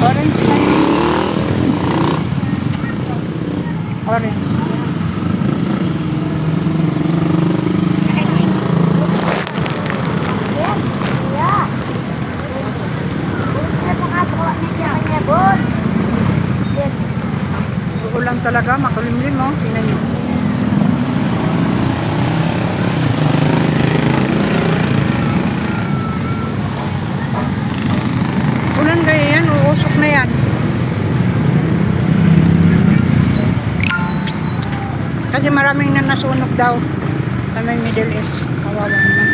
Orange na yun. Orange. Ulan talaga, makulimlim oh. Tingnan nyo. Ulan kaya yan, uusok na yan. Kasi maraming na nasunog daw sa may Middle East. Kawawa naman.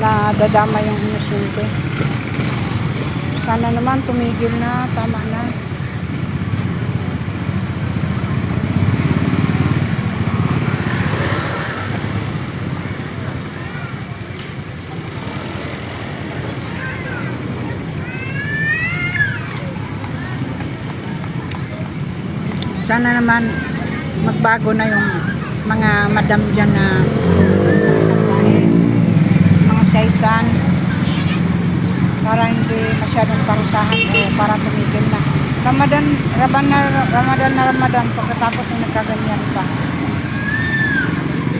Nadadama yung inusunod. Sana naman tumigil na, tama na. Sana naman magbago na yung mga madam dyan na mga saitan para hindi masyadong parusahan o para tumigil na. Ramadan pagkatapos yung nagkaganyan pa.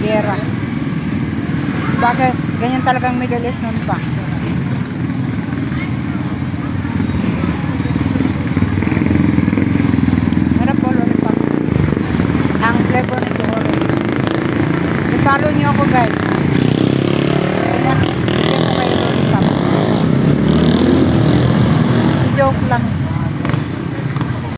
Gera. Bakit? Ganyan talagang Middle East nun pa.